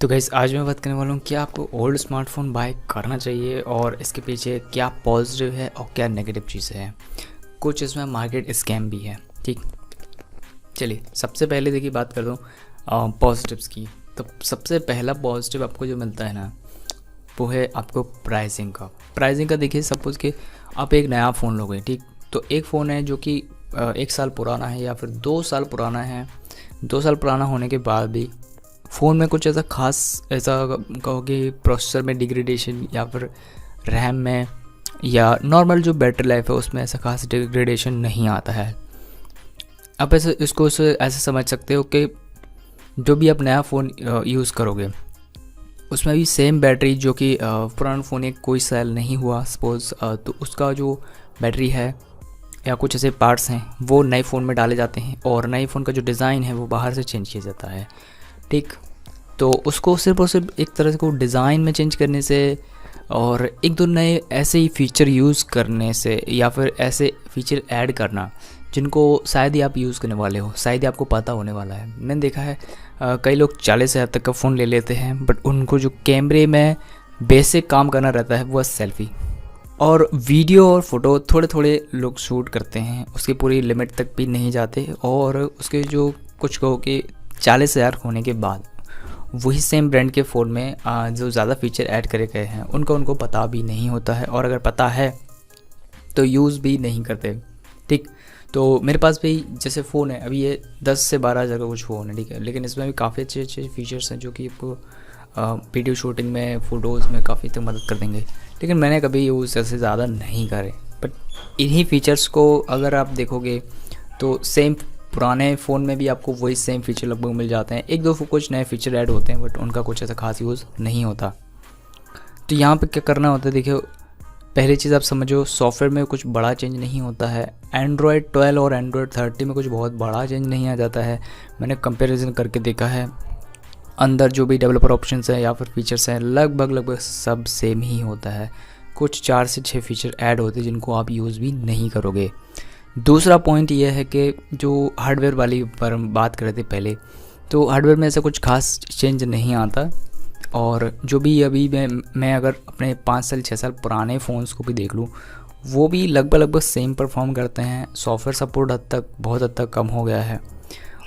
तो गाइस आज मैं बात करने वाला हूँ कि आपको ओल्ड स्मार्टफोन बाय करना चाहिए और इसके पीछे क्या पॉजिटिव है और क्या नेगेटिव चीज़ें हैं। कुछ इसमें मार्केट स्कैम भी है। ठीक, चलिए सबसे पहले देखिए बात कर दूँ पॉजिटिव्स की। तो सबसे पहला पॉजिटिव आपको जो मिलता है ना, वो है आपको प्राइसिंग का देखिए सपोज़ कि आप एक नया फ़ोन लोगे, ठीक, तो एक फ़ोन है जो कि 1 साल पुराना है या फिर 2 साल पुराना है। 2 साल पुराना होने के बाद भी फ़ोन में कुछ ऐसा ख़ास ऐसा कहो कि प्रोसेसर में डिग्रेडेशन या फिर रैम में या नॉर्मल जो बैटरी लाइफ है उसमें ऐसा खास डिग्रेडेशन नहीं आता है। आप ऐसे समझ सकते हो कि जो भी आप नया फ़ोन यूज़ करोगे उसमें भी सेम बैटरी जो कि पुराना फ़ोन एक कोई सेल नहीं हुआ सपोज़, तो उसका जो बैटरी है या कुछ ऐसे पार्ट्स हैं वो नए फ़ोन में डाले जाते हैं और नए फ़ोन का जो डिज़ाइन है वो बाहर से चेंज किया जाता है। ठीक, तो उसको सिर्फ और सिर्फ एक तरह से को डिज़ाइन में चेंज करने से और एक दो नए ऐसे ही फ़ीचर यूज़ करने से या फिर ऐसे फ़ीचर ऐड करना जिनको शायद ही आप यूज़ करने वाले हो, शायद ही आपको पता होने वाला है। मैंने देखा है कई लोग 40,000 तक का फ़ोन ले लेते हैं बट उनको जो कैमरे में बेसिक काम करना रहता है वो सेल्फ़ी और वीडियो और फ़ोटो थोड़े थोड़े लोग शूट करते हैं, उसकी पूरी लिमिट तक भी नहीं जाते और उसके जो कुछ कहो कि 40,000 होने के बाद वही सेम ब्रांड के फ़ोन में जो ज़्यादा फीचर ऐड करे गए हैं उनको पता भी नहीं होता है और अगर पता है तो यूज़ भी नहीं करते। ठीक, तो मेरे पास भी जैसे फ़ोन है अभी ये 10 से 12,000 का कुछ फ़ोन है, ठीक है, लेकिन इसमें भी काफ़ी अच्छे अच्छे फीचर्स हैं जो कि आपको वीडियो शूटिंग में फ़ोटोज़ में काफ़ी तक मदद कर देंगे। लेकिन मैंने कभी यूज़ ऐसे ज़्यादा नहीं करे, बट इन्हीं फीचर्स को अगर आप देखोगे तो सेम पुराने फ़ोन में भी आपको वही सेम फीचर लगभग मिल जाते हैं। एक दो कुछ नए फीचर ऐड होते हैं बट उनका कुछ ऐसा खास यूज़ नहीं होता। तो यहाँ पे क्या करना होता है, देखिए पहली चीज़ आप समझो सॉफ्टवेयर में कुछ बड़ा चेंज नहीं होता है। एंड्रॉयड 12 और एंड्रॉयड 30 में कुछ बहुत बड़ा चेंज नहीं आ जाता है। मैंने कंपैरिजन करके देखा है, अंदर जो भी डेवलपर ऑप्शंस है या फिर फीचर्स हैं लगभग सब सेम ही होता है। कुछ 4 से 6 फीचर ऐड होते हैं जिनको आप यूज़ भी नहीं करोगे। दूसरा पॉइंट ये है कि जो हार्डवेयर वाली पर हम बात कर रहे थे पहले, तो हार्डवेयर में ऐसा कुछ खास चेंज नहीं आता और जो भी अभी मैं अगर अपने 5 साल 6 साल पुराने फ़ोन्स को भी देख लूँ वो भी लगभग सेम परफॉर्म करते हैं। सॉफ्टवेयर सपोर्ट बहुत हद तक कम हो गया है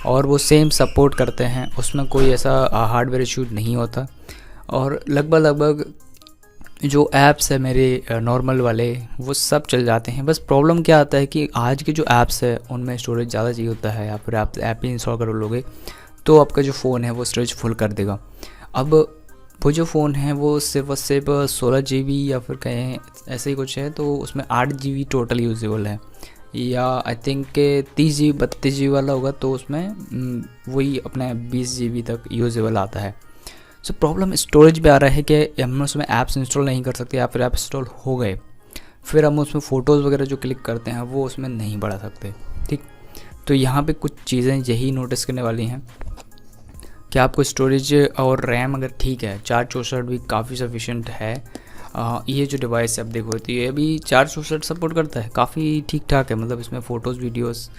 और वो सेम सपोर्ट करते हैं, उसमें कोई ऐसा हार्डवेयर इशू नहीं होता और लगभग जो ऐप्स है मेरे नॉर्मल वाले वो सब चल जाते हैं। बस प्रॉब्लम क्या आता है कि आज के जो ऐप्स है उनमें स्टोरेज ज़्यादा चाहिए होता है या फिर आप ऐप ही इंस्टॉल कर लोगे तो आपका जो फ़ोन है वो स्टोरेज फुल कर देगा। अब वो जो फ़ोन है वो सिर्फ 16 GB या फिर कहें ऐसे ही कुछ है, तो उसमें 8 GB टोटल यूजेबल है या आई थिंक के 30 GB 32 GB वाला होगा तो उसमें वही अपना 20 GB तक यूजेबल आता है। सो प्रॉब्लम स्टोरेज पे आ रहा है कि हम उसमें ऐप्स इंस्टॉल नहीं कर सकते या फिर ऐप इंस्टॉल हो गए फिर हम उसमें फ़ोटोज़ वगैरह जो क्लिक करते हैं वो उसमें नहीं बढ़ा सकते। ठीक, तो यहाँ पे कुछ चीज़ें यही नोटिस करने वाली हैं कि आपको स्टोरेज और रैम अगर ठीक है 464 भी काफ़ी सफिशेंट है। ये जो डिवाइस आप देखो तो ये भी 464 सपोर्ट करता है, काफ़ी ठीक ठाक है, मतलब इसमें फ़ोटोज़ वीडियोस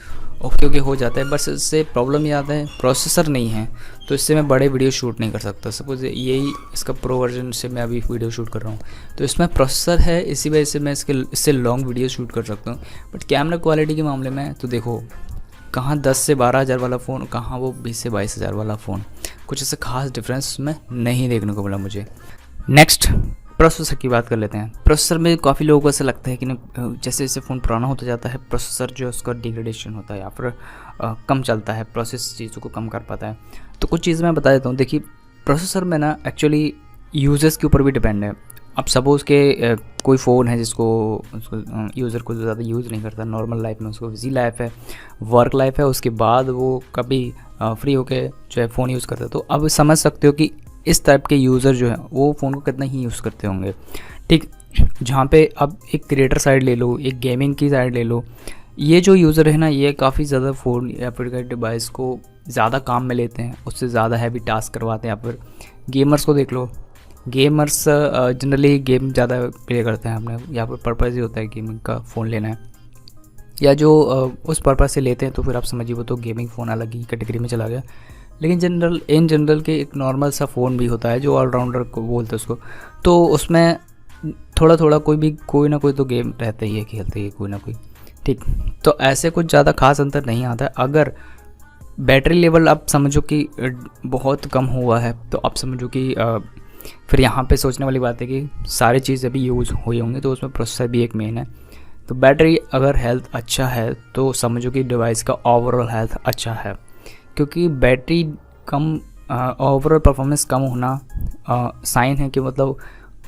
ओके हो जाता है। बस इससे प्रॉब्लम ये आता है प्रोसेसर नहीं है तो इससे मैं बड़े वीडियो शूट नहीं कर सकता। सपोज़ यही इसका प्रो वर्जन से मैं अभी वीडियो शूट कर रहा हूँ तो इसमें प्रोसेसर है, इसी वजह से मैं इससे लॉन्ग वीडियो शूट कर सकता हूँ। बट कैमरा क्वालिटी के मामले में तो देखो कहाँ 10 से 12,000 वाला फ़ोन, कहाँ वो 20 से 22,000 वाला फ़ोन, कुछ ऐसा खास डिफरेंस में नहीं देखने को मिला मुझे। नेक्स्ट प्रोसेसर की बात कर लेते हैं। प्रोसेसर में काफ़ी लोगों को ऐसा लगता है कि जैसे जैसे फ़ोन पुराना होता जाता है प्रोसेसर जो है उसका डिग्रेडेशन होता है या फिर कम चलता है, प्रोसेस चीज़ों को कम कर पाता है। तो कुछ चीज़ मैं बता देता हूँ। देखिए प्रोसेसर में ना एक्चुअली यूज़र्स के ऊपर भी डिपेंड है। अब सपोज़ के कोई फ़ोन है जिसको उसको यूज़र को ज़्यादा यूज़ नहीं करता, नॉर्मल लाइफ में उसको बिजी लाइफ है, वर्क लाइफ है, उसके बाद वो कभी फ्री होके जो है फ़ोन यूज़ करता है। तो अब समझ सकते हो कि इस टाइप के यूज़र जो है वो फ़ोन को कितना ही यूज़ करते होंगे। ठीक, जहाँ पे अब एक क्रिएटर साइड ले लो, एक गेमिंग की साइड ले लो, ये जो यूज़र है ना ये काफ़ी ज़्यादा फ़ोन या फिर डिवाइस को ज़्यादा काम में लेते हैं, उससे ज़्यादा हैवी टास्क करवाते हैं। या फिर गेमर्स को देख लो, गेमर्स जनरली गेम ज़्यादा प्ले करते हैं, हमने यहाँ पर पर्पज़ ही होता है गेमिंग का फ़ोन लेना है या जो उस पर्पज़ से लेते हैं तो फिर आप समझिए वो तो गेमिंग फ़ोन अलग ही कैटेगरी में चला गया। लेकिन इन जनरल के एक नॉर्मल सा फ़ोन भी होता है जो ऑलराउंडर को बोलते हैं उसको, तो उसमें थोड़ा थोड़ा कोई ना कोई तो गेम रहता ही है, खेलते ही कोई ना कोई, ठीक। तो ऐसे कुछ ज़्यादा खास अंतर नहीं आता है। अगर बैटरी लेवल आप समझो कि बहुत कम हुआ है तो आप समझो कि फिर यहाँ पे सोचने वाली बात है कि सारी चीज़ अभी यूज़ हुई होंगी, तो उसमें प्रोसेसर भी एक मेन है। तो बैटरी अगर हेल्थ अच्छा है तो समझो कि डिवाइस का ओवरऑल हेल्थ अच्छा है, क्योंकि बैटरी कम, ओवरऑल परफॉर्मेंस कम होना साइन है कि मतलब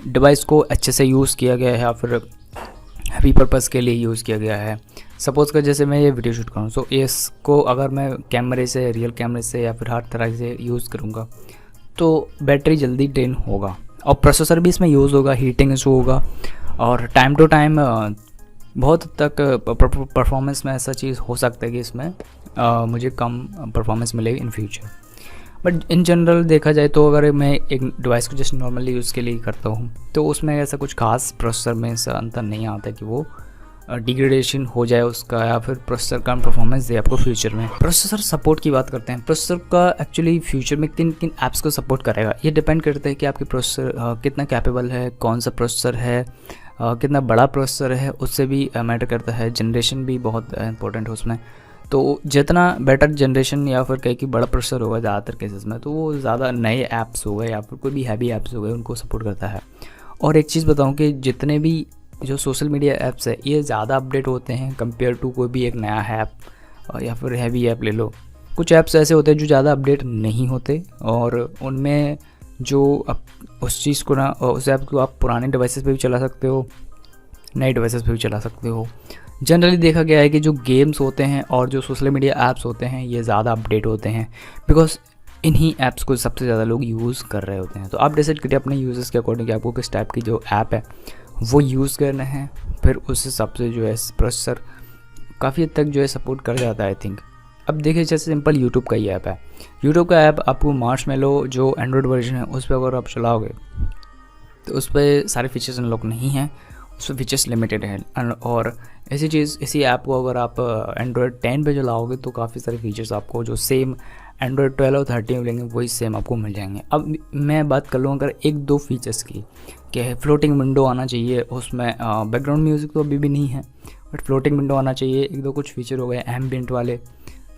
डिवाइस को अच्छे से यूज़ किया गया है या फिर हैवी पर्पज़ के लिए यूज़ किया गया है। सपोज़ कर जैसे मैं ये वीडियो शूट करूँ, सो इसको अगर मैं कैमरे से, रियल कैमरे से या फिर हर तरह से यूज़ करूँगा तो बैटरी जल्दी ड्रेन होगा, और प्रोसेसर भी इसमें यूज़ होगा, हीटिंग इशू होगा, और टाइम टू टाइम बहुत हद तक परफॉर्मेंस में ऐसा चीज़ हो सकता है कि इसमें मुझे कम परफॉर्मेंस मिलेगी in future. But in general देखा जाए तो अगर मैं एक डिवाइस को जस्ट नॉर्मली यूज़ के लिए करता हूँ तो उसमें ऐसा कुछ खास प्रोसेसर में ऐसा अंतर नहीं आता कि वो डिग्रेडेशन हो जाए उसका, या फिर प्रोसेसर कम परफॉर्मेंस दे आपको फ्यूचर में। प्रोसेसर सपोर्ट की बात करते हैं। प्रोसेसर का एक्चुअली फ्यूचर में किन किन ऐप्स को सपोर्ट करेगा ये डिपेंड करता है कि आपकी प्रोसेसर कितना कैपेबल है, कौन सा प्रोसेसर है, कितना बड़ा प्रोसेसर है, उससे भी मैटर करता है। जनरेशन भी बहुत इंपॉर्टेंट है उसमें। तो जितना बेटर जनरेशन या फिर कहीं की बड़ा प्रोसेसर होगा ज़्यादातर केसेस में, तो वो ज़्यादा नए ऐप्स हो गए या फिर कोई भी हैवी ऐप्स हो गए उनको सपोर्ट करता है। और एक चीज़ बताऊँ कि जितने भी जो सोशल मीडिया ऐप्स है ये ज़्यादा अपडेट होते हैं कंपेयर टू कोई भी एक नया ऐप या फिर हैवी ऐप ले लो। कुछ ऐप्स ऐसे होते हैं जो ज़्यादा अपडेट नहीं होते, और उनमें जो उस चीज़ को ना, उस ऐप को आप पुराने डिवाइसेस पे भी चला सकते हो, नए डिवाइसेस पे भी चला सकते हो। जनरली देखा गया है कि जो गेम्स होते हैं और जो सोशल मीडिया ऐप्स होते हैं ये ज़्यादा अपडेट होते हैं, बिकॉज इन्हीं ऐप्स को सबसे ज़्यादा लोग यूज़ कर रहे होते हैं। तो आप डिसाइड करिए अपने यूज़र्स के अकॉर्डिंग कि आपको किस टाइप की जो ऐप है वो यूज़ करना है, फिर उस हिसाब से जो है प्रोसेसर काफ़ी हद तक जो है सपोर्ट कर जाता है आई थिंक। अब देखिए जैसे सिंपल यूट्यूब का ही ऐप है। यूट्यूब का ऐप आपको मार्शमैलो जो एंड्रॉयड वर्जन है उस पर अगर आप चलाओगे तो उस पर सारे फीचर्स अनलॉक नहीं हैं, उस पर फीचर्स लिमिटेड हैं। और इसी ऐप को अगर आप एंड्रॉयड 10 पे चलाओगे तो काफ़ी सारे फीचर्स आपको जो सेम एंड्रॉयड 12 और 13 मिलेंगे वही सेम आपको मिल जाएंगे। अब मैं बात कर लूँ अगर एक दो फीचर्स की, कि फ्लोटिंग विंडो आना चाहिए उसमें, बैकग्राउंड म्यूज़िक तो अभी भी नहीं है बट फ्लोटिंग विंडो आना चाहिए, एक दो कुछ फीचर हो गए एम्बिएंट वाले।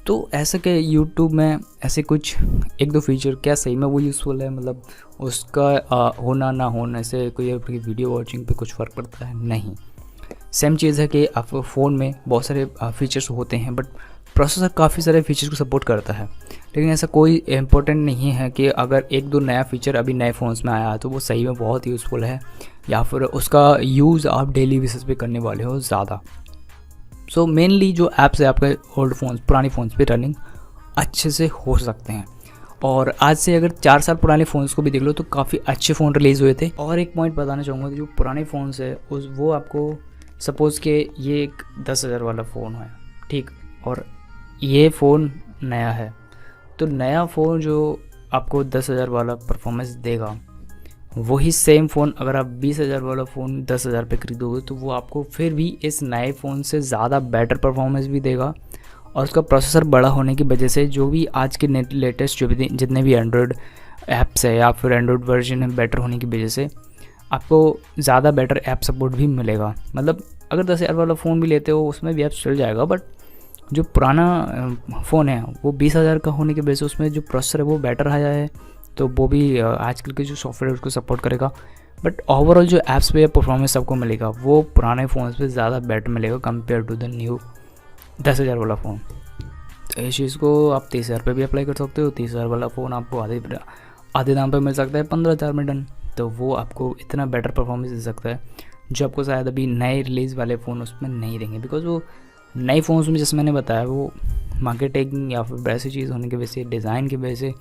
तो ऐसा कि यूट्यूब में ऐसे कुछ एक दो फीचर क्या सही में वो यूज़फुल है, मतलब उसका होना ना होने से कोई आपकी वीडियो वॉचिंग पे कुछ फ़र्क पड़ता है? नहीं। सेम चीज़ है कि आप फ़ोन में बहुत सारे फीचर्स होते हैं बट प्रोसेसर काफ़ी सारे फीचर्स को सपोर्ट करता है, लेकिन ऐसा कोई इम्पोर्टेंट नहीं है कि अगर एक दो नया फीचर अभी नए फ़ोन्स में आया तो वो सही में बहुत यूज़फुल है या फिर उसका यूज़ आप डेली बेसिस पे करने वाले हो ज़्यादा। सो मेनली जो ऐप्स है आपके ओल्ड फ़ोन्स, पुराने फ़ोन्स पे रनिंग अच्छे से हो सकते हैं। और आज से अगर 4 साल पुराने फ़ोन्स को भी देख लो तो काफ़ी अच्छे फ़ोन रिलीज़ हुए थे। और एक पॉइंट बताना चाहूँगा कि जो पुराने फ़ोन्स है वो आपको सपोज़ के ये एक 10,000 वाला फ़ोन है, ठीक, और ये फ़ोन नया है, तो नया फ़ोन जो आपको 10,000 वाला परफॉर्मेंस देगा वही सेम फ़ोन अगर आप 20,000 वाला फ़ोन 10,000 पे खरीदोगे तो वो आपको फिर भी इस नए फ़ोन से ज़्यादा बेटर परफॉर्मेंस भी देगा। और उसका प्रोसेसर बड़ा होने की वजह से जो भी आज के लेटेस्ट जो भी जितने भी एंड्रॉयड ऐप्स है या फिर एंड्रॉयड वर्जन है बेटर होने की वजह से आपको ज़्यादा बेटर ऐप सपोर्ट भी मिलेगा। मतलब अगर 10,000 वाला फ़ोन भी लेते हो उसमें भी ऐप चल जाएगा, बट जो पुराना फ़ोन है वो 20,000 का होने की वजह से उसमें जो प्रोसेसर है वो बेटर आया है, तो वो भी आजकल के जो सॉफ्टवेयर उसको सपोर्ट करेगा। बट ओवरऑल जो ऐप्स पे परफॉर्मेंस आपको मिलेगा वो पुराने फ़ोन पे ज़्यादा बेटर मिलेगा कंपेयर टू द न्यू 10,000 वाला फ़ोन। तो इस चीज़ को आप 30,000 पे भी अप्लाई कर सकते हो। 30,000 वाला फ़ोन आपको आधे दाम पे मिल सकता है 15,000 में डन, तो वो आपको इतना बेटर परफॉर्मेंस दे सकता है जो आपको शायद अभी नए रिलीज़ वाले फ़ोन उसमें नहीं देंगे। बिकॉज वो नए फ़ोन्स में जैसे मैंने बताया वो मार्केटिंग या फिर वैसी चीज़ होने की वजह से, डिज़ाइन की वजह से,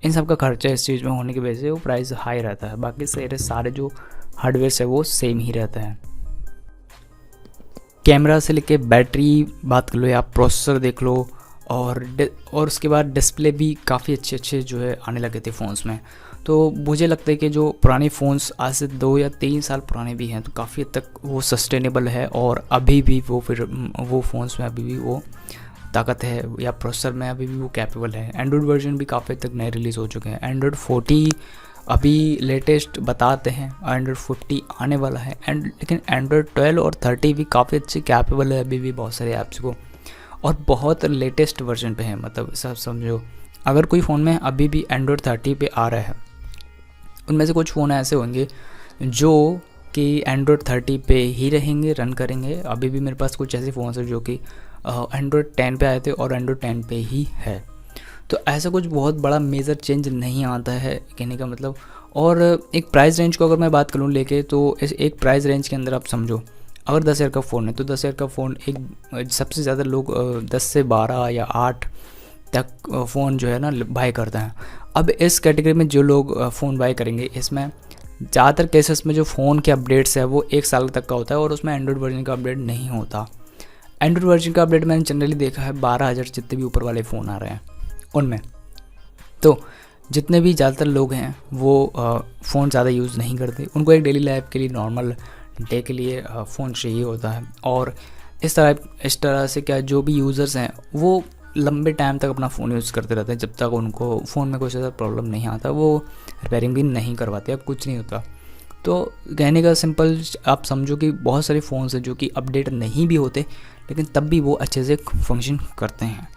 इन सब का खर्चा इस चीज़ में होने की वजह से वो प्राइस हाई रहता है। बाकी सारे जो हार्डवेयर है वो सेम ही रहता है। कैमरा से लेके बैटरी बात कर लो या प्रोसेसर देख लो, और उसके बाद डिस्प्ले भी काफ़ी अच्छे जो है आने लगे थे फ़ोन्स में। तो मुझे लगता है कि जो पुराने फ़ोन्स आज से 2 या 3 साल पुराने भी हैं तो काफ़ी हद तक वो सस्टेनेबल है, और अभी भी वो फ़ोन्स में अभी भी वो ताकत है या प्रोसेसर में अभी भी वो कैपेबल है। एंड्रॉयड वर्जन भी काफ़ी तक नए रिलीज़ हो चुके हैं। एंड्रॉयड 40 अभी लेटेस्ट बताते हैं, एंड्रॉयड 40 आने वाला है लेकिन एंड्रॉयड 12 और 30 भी काफ़ी अच्छे कैपेबल है अभी भी बहुत सारे ऐप्स को, और बहुत लेटेस्ट वर्जन पे है। मतलब सब समझो, अगर कोई फ़ोन में अभी भी एंड्रॉयड 30 पे आ रहा है, उनमें से कुछ फ़ोन ऐसे होंगे जो कि एंड्रॉयड 30 पे ही रहेंगे, रन करेंगे। अभी भी मेरे पास कुछ ऐसे फ़ोन हैं जो कि एंड्रॉयड 10 पे आए थे और एंड्रॉयड 10 पे ही है। तो ऐसा कुछ बहुत बड़ा मेजर चेंज नहीं आता है कहने का मतलब। और एक प्राइस रेंज को अगर मैं बात करूँ लेके, तो इस एक प्राइस रेंज के अंदर आप समझो, अगर 10,000 का फ़ोन है तो 10,000 का फ़ोन एक सबसे ज़्यादा लोग 10 से 12 या 8 तक फ़ोन जो है ना बाय करते हैं। अब इस कैटेगरी में जो लोग फ़ोन बाय करेंगे, इसमें ज़्यादातर केसेस में जो फ़ोन के अपडेट्स है वो 1 साल तक का होता है और उसमें एंड्रॉयड वर्जन का अपडेट नहीं होता। एंड्रॉयड वर्जन का अपडेट मैंने जनरली देखा है 12,000 जितने भी ऊपर वाले फ़ोन आ रहे हैं उनमें। तो जितने भी ज़्यादातर लोग हैं वो फ़ोन ज़्यादा यूज़ नहीं करते, उनको एक डेली लाइफ के लिए, नॉर्मल डे के लिए फ़ोन चाहिए होता है। और इस तरह से क्या, जो भी यूज़र्स हैं वो लंबे टाइम तक अपना फ़ोन यूज़ करते रहते हैं जब तक उनको फ़ोन में कोई ज़्यादा प्रॉब्लम नहीं आता, वो रिपेयरिंग भी नहीं करवाते, अब कुछ नहीं होता। तो कहने का सिंपल आप समझो कि बहुत सारे फ़ोन्स हैं जो कि अपडेट नहीं भी होते लेकिन तब भी वो अच्छे से फंक्शन करते हैं।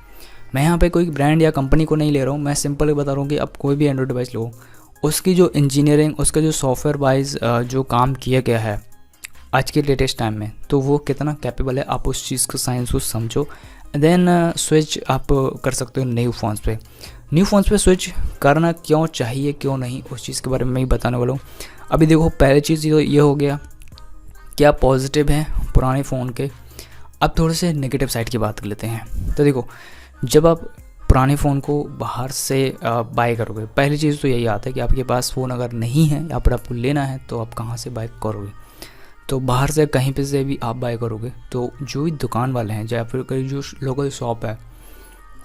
मैं यहाँ पे कोई ब्रांड या कंपनी को नहीं ले रहा हूँ, मैं सिंपल ही बता रहा हूँ कि अब कोई भी एंड्रॉयड डिवाइस लो, उसकी जो इंजीनियरिंग, उसका जो सॉफ्टवेयर वाइज जो काम किया गया है आज के लेटेस्ट टाइम में, तो वो कितना कैपेबल है, आप उस चीज़ को, साइंस को समझो, देन स्विच आप कर सकते हो न्यू फ़ोन्स पे। न्यू फ़ोन्स पे स्विच करना क्यों चाहिए क्यों नहीं, उस चीज़ के बारे में मैं ही बताने वाला हूँ। अभी देखो, पहली चीज़ ये हो गया कि आप पॉजिटिव हैं पुराने फ़ोन के। अब थोड़े से नेगेटिव साइड की बात कर लेते हैं। तो देखो, जब आप पुराने फ़ोन को बाहर से बाय करोगे, पहली चीज़ तो यही आता है कि आपके पास फ़ोन अगर नहीं है या फिर आपको लेना है तो आप कहाँ से बाय करोगे। तो बाहर से कहीं पे से भी आप बाय करोगे तो जो भी दुकान वाले हैं या फिर कोई जो लोकल शॉप है,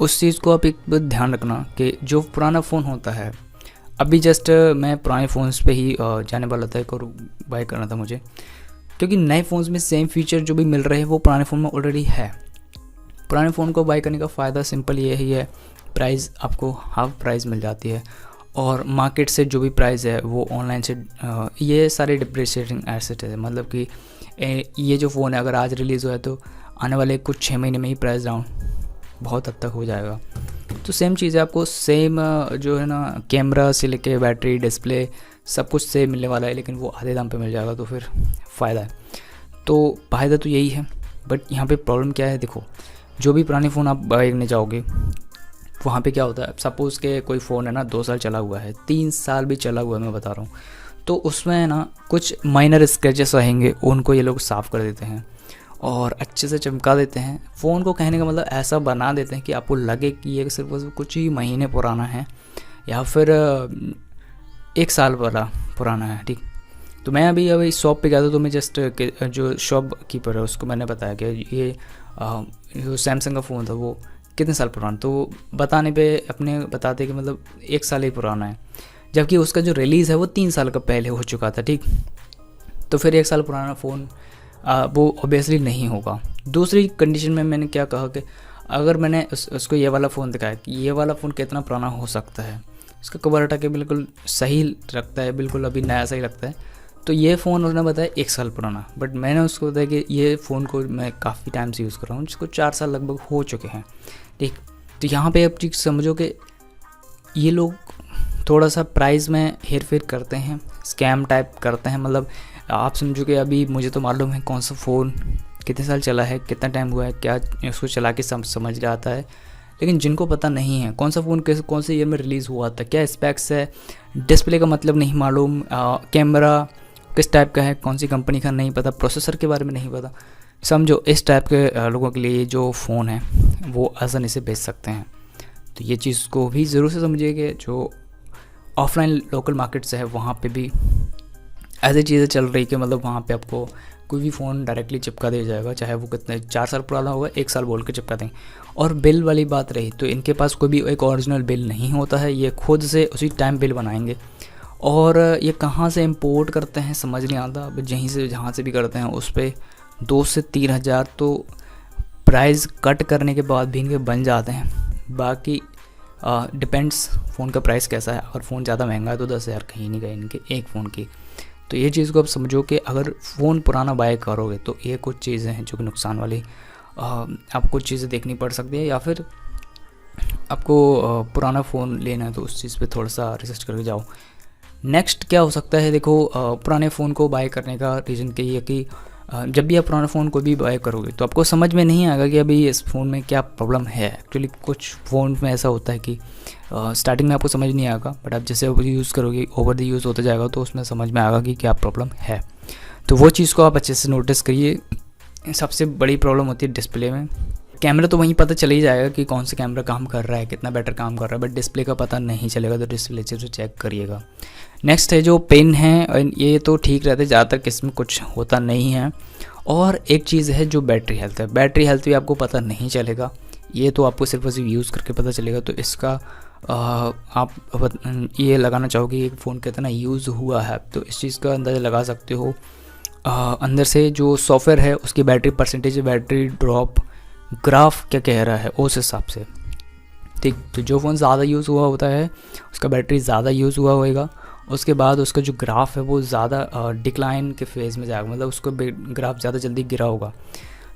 उस चीज़ को आप एक बार ध्यान रखना कि जो पुराना फ़ोन होता है, अभी जस्ट मैं पुराने फ़ोन्स पे ही जाने वाला था, एक और बाय करना था मुझे, क्योंकि नए फ़ोन्स में सेम फीचर जो भी मिल रहे हैं वो पुराने फ़ोन में ऑलरेडी है। पुराने फ़ोन को बाय करने का फ़ायदा सिंपल ये ही है, प्राइस आपको हाफ प्राइस मिल जाती है, और मार्केट से जो भी प्राइस है वो ऑनलाइन से ये सारे डिप्रिशिएटिंग एसेट है। मतलब कि ये जो फ़ोन है अगर आज रिलीज़ हुआ है तो आने वाले कुछ 6 महीने में ही प्राइस डाउन बहुत हद तक हो जाएगा। तो सेम चीज़ है, आपको सेम जो है ना, कैमरा से लेके बैटरी, डिस्प्ले, सब कुछ सेम मिलने वाला है, लेकिन वो आधे दाम पे मिल जाएगा, तो फिर फ़ायदा है। तो फ़ायदा तो यही है, बट यहाँ पे प्रॉब्लम क्या है, देखो, जो भी पुराने फ़ोन आप बाय करने जाओगे वहाँ पे क्या होता है, सपोज़ के कोई फ़ोन है ना 2 साल चला हुआ है, 3 साल भी चला हुआ है, मैं बता रहा हूँ, तो उसमें है ना कुछ माइनर स्क्रैचेस रहेंगे, उनको ये लोग साफ़ कर देते हैं और अच्छे से चमका देते हैं फ़ोन को। कहने का मतलब ऐसा बना देते हैं कि आपको लगे कि ये सिर्फ कुछ ही महीने पुराना है या फिर 1 साल वाला पुराना है, ठीक। तो मैं अभी शॉप पे गया था, तो मैं जस्ट जो शॉप कीपर है उसको मैंने बताया कि ये जो सैमसंग का फ़ोन था वो कितने साल पुराना, तो बताने पे अपने बताते कि मतलब 1 साल ही पुराना है, जबकि उसका जो रिलीज़ है वो 3 साल का पहले हो चुका था, ठीक। तो फिर 1 साल पुराना फ़ोन वो ऑब्वियसली नहीं होगा। दूसरी कंडीशन में मैंने क्या कहा कि अगर मैंने उसको ये वाला फ़ोन दिखाया कि ये वाला फ़ोन कितना पुराना हो सकता है, उसका कवर हटा के बिल्कुल सही रखता है, बिल्कुल अभी नया सही लगता है, तो ये फ़ोन उन्होंने बताया 1 साल पुराना, बट मैंने उसको बताया कि ये फ़ोन को मैं काफ़ी टाइम से यूज़ कर रहा हूँ, जिसको 4 साल लगभग हो चुके हैं, ठीक। तो यहाँ पे आप चीज़ समझो कि ये लोग थोड़ा सा प्राइस में हेर फेर करते हैं, स्कैम टाइप करते हैं। मतलब आप समझो कि अभी मुझे तो मालूम है कौन सा फ़ोन कितने साल चला है, कितना टाइम हुआ है, क्या उसको चला के समझ आता है, लेकिन जिनको पता नहीं है कौन सा फ़ोन कौन से ईयर में रिलीज़ हुआ था, क्या स्पेक्स है, डिस्प्ले का मतलब नहीं मालूम, कैमरा किस टाइप का है, कौन सी कंपनी का नहीं पता, प्रोसेसर के बारे में नहीं पता, समझो इस टाइप के लोगों के लिए जो फ़ोन है वो आसानी से बेच सकते हैं। तो ये चीज़ को भी ज़रूर से समझिए कि जो ऑफलाइन लोकल मार्केट्स है वहाँ पे भी ऐसी चीज़ें चल रही कि मतलब वहाँ पे आपको कोई भी फ़ोन डायरेक्टली चिपका दिया जाएगा, चाहे वो कितने 4 साल पुराना होगा, 1 साल बोल के चिपका देंगे। और बिल वाली बात रही तो इनके पास कोई भी एक ओरिजिनल बिल नहीं होता है, ये खुद से उसी टाइम बिल बनाएंगे, और ये कहाँ से इंपोर्ट करते हैं समझ नहीं आता, यहीं से जहाँ से भी करते हैं उस पर 2 से 3 हज़ार तो प्राइस कट करने के बाद भी इनके बन जाते हैं। बाकी डिपेंड्स फ़ोन का प्राइस कैसा है। अगर फ़ोन ज़्यादा महंगा है तो 10,000 कहीं नहीं गए इनके एक फ़ोन की। तो ये चीज़ को आप समझो कि अगर फ़ोन पुराना बाय करोगे तो ये कुछ चीज़ें हैं जो कि नुकसान वाली आपको कुछ चीज़ें देखनी पड़ सकती है, या फिर आपको पुराना फ़ोन लेना है तो उस चीज़ पे थोड़ा सा रिसर्च करके जाओ। नेक्स्ट क्या हो सकता है, देखो पुराने फ़ोन को बाय करने का रीज़न क्या है कि जब भी आप पुराना फ़ोन को भी बाय करोगे तो आपको समझ में नहीं आएगा कि अभी इस फ़ोन में क्या प्रॉब्लम है। एक्चुअली कुछ फ़ोन में ऐसा होता है कि स्टार्टिंग में आपको समझ नहीं आएगा, बट आप जैसे यूज़ करोगे, ओवर द यूज़ होता जाएगा तो उसमें समझ में आएगा कि क्या प्रॉब्लम है। तो वो चीज़ को आप अच्छे से नोटिस करिए। सबसे बड़ी प्रॉब्लम होती है डिस्प्ले में। कैमरा तो वहीं पता चल ही जाएगा कि कौन सा कैमरा काम कर रहा है, कितना बेटर काम कर रहा है, बट डिस्प्ले का पता नहीं चलेगा, तो डिस्प्ले से चेक करिएगा। नेक्स्ट है जो पेन है, ये तो ठीक रहते, ज़्यादातर किस्म कुछ होता नहीं है। और एक चीज़ है जो बैटरी हेल्थ है, बैटरी हेल्थ भी आपको पता नहीं चलेगा, ये तो आपको सिर्फ सिर्फ यूज़ करके पता चलेगा। तो इसका आप ये लगाना चाहोगे कि फ़ोन कितना यूज़ हुआ है, तो इस चीज़ का अंदाज़ा लगा सकते हो अंदर से जो सॉफ्टवेयर है उसकी battery percentage, battery drop graph क्या कह रहा है उस हिसाब से, ठीक। तो जो फ़ोन ज़्यादा यूज़ हुआ होता है उसका बैटरी ज़्यादा यूज़ हुआ होएगा, उसके बाद उसका जो ग्राफ है वो ज़्यादा डिक्लाइन के फेज़ में जाएगा, मतलब उसका ग्राफ ज़्यादा जल्दी गिरा होगा।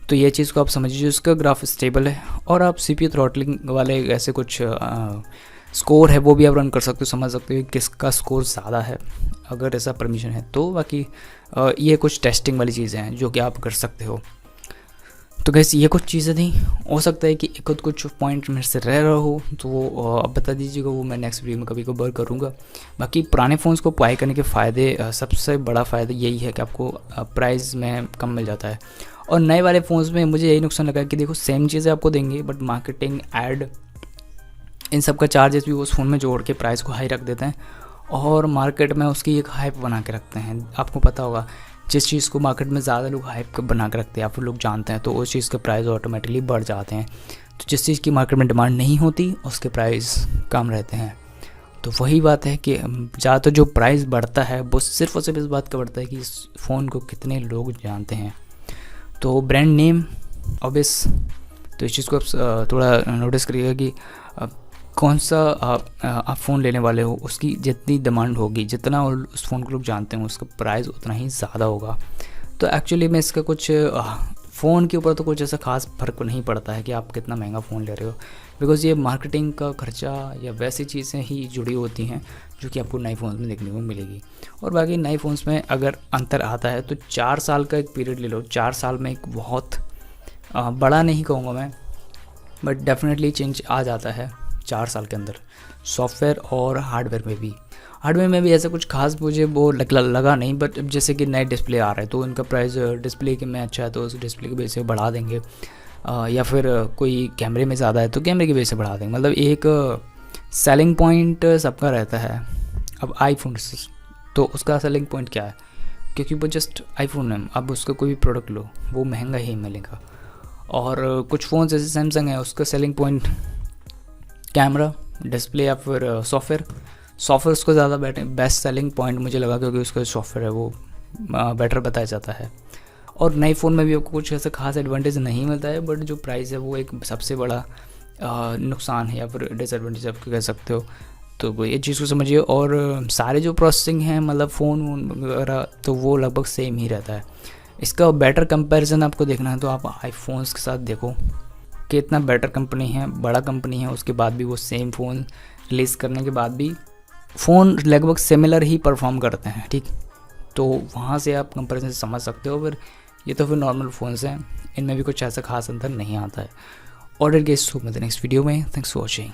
तो ये चीज़ को आप समझिए, उसका ग्राफ स्टेबल है। और आप CPU थ्रॉटलिंग वाले ऐसे कुछ स्कोर है वो भी आप रन कर सकते हो, समझ सकते हो किसका स्कोर ज़्यादा है, अगर ऐसा परमिशन है तो। बाकी ये कुछ टेस्टिंग वाली चीज़ें हैं जो कि आप कर सकते हो। तो गैस ये कुछ चीज़ें थी, हो सकता है कि कुछ पॉइंट मेरे से रह रहा हो तो वो आप बता दीजिएगा, वो मैं नेक्स्ट वीडियो में कभी कभार करूँगा। बाकी पुराने फ़ोन्स को बाय करने के फ़ायदे, सबसे बड़ा फ़ायदा यही है कि आपको प्राइस में कम मिल जाता है। और नए वाले फ़ोन्स में मुझे यही नुकसान लगा कि देखो सेम चीज़ें आपको देंगे, बट मार्केटिंग, ऐड, इन सब का चार्जेस भी उस फ़ोन में जोड़ के प्राइस को हाई रख देते हैं, और मार्केट में उसकी एक हाइप बना के रखते हैं। आपको पता होगा जिस चीज़ को मार्केट में ज़्यादा लोग हाइप बना के रखते हैं या फिर लोग जानते हैं तो उस चीज़ के प्राइस ऑटोमेटिकली बढ़ जाते हैं। तो जिस चीज़ की मार्केट में डिमांड नहीं होती उसके प्राइस कम रहते हैं। तो वही बात है कि ज़्यादातर जो प्राइस बढ़ता है वो सिर्फ और सिर्फ इस बात का बढ़ता है कि इस फ़ोन को कितने लोग जानते हैं। तो ब्रांड नेम ऑब्वियस, तो इस चीज़ को आप थोड़ा नोटिस करिएगा कि कौन सा आप फ़ोन लेने वाले हो, उसकी जितनी डिमांड होगी, जितना उस फ़ोन को लोग जानते हैं उसका प्राइस उतना ही ज़्यादा होगा। तो एक्चुअली में इसका कुछ फ़ोन के ऊपर तो कुछ ऐसा खास फ़र्क नहीं पड़ता है कि आप कितना महंगा फ़ोन ले रहे हो, बिकॉज़ ये मार्केटिंग का खर्चा या वैसी चीज़ें ही जुड़ी होती हैं जो कि आपको नए फ़ोन में देखने को मिलेगी। और बाकी नए फ़ोन्स में अगर अंतर आता है तो 4 साल का एक पीरियड ले लो। 4 साल में एक बहुत बड़ा नहीं कहूँगा मैं, बट डेफिनेटली चेंज आ जाता है 4 साल के अंदर, सॉफ्टवेयर और हार्डवेयर में भी। हार्डवेयर में भी ऐसा कुछ खास मुझे वो लगा नहीं, बट जैसे कि नए डिस्प्ले आ रहे हैं तो उनका प्राइस डिस्प्ले के में अच्छा है तो उस डिस्प्ले की बेस से बढ़ा देंगे, या फिर कोई कैमरे में ज़्यादा है तो कैमरे की बेस से बढ़ा देंगे। मतलब एक सेलिंग पॉइंट सबका रहता है। अब आईफोन तो उसका सेलिंग पॉइंट क्या है, क्योंकि वो जस्ट आईफोन है, अब उसका कोई भी प्रोडक्ट लो वो महंगा ही मिलेगा। और कुछ फ़ोन जैसे सैमसंग है उसका सेलिंग पॉइंट कैमरा, डिस्प्ले या फिर सॉफ्टवेयर उसको ज़्यादा बेस्ट सेलिंग पॉइंट मुझे लगा, क्योंकि उसका सॉफ्टवेयर है वो बेटर बताया जाता है। और नए फ़ोन में भी आपको कुछ ऐसा खास एडवांटेज नहीं मिलता है, बट जो प्राइस है वो एक सबसे बड़ा नुकसान है या फिर डिसएडवांटेज आप कह सकते हो। तो ये चीज़ को समझिए। और सारे जो प्रोसेसिंग हैं मतलब फ़ोन वगैरह तो वो लगभग सेम ही रहता है। इसका बेटर कंपैरिजन आपको देखना है तो आप आईफोन्स के साथ देखो कि इतना बेटर कंपनी है, बड़ा कंपनी है, उसके बाद भी वो सेम फ़ोन रिलीज़ करने के बाद भी फ़ोन लगभग सिमिलर ही परफॉर्म करते हैं, ठीक। तो वहाँ से आप कंपैरिजन समझ सकते हो। फिर ये तो फिर नॉर्मल फ़ोन्स हैं, इनमें भी कुछ ऐसा खास अंतर नहीं आता है। ऑर्डर गेस्ट नेक्स्ट वीडियो में। Thanks for watching.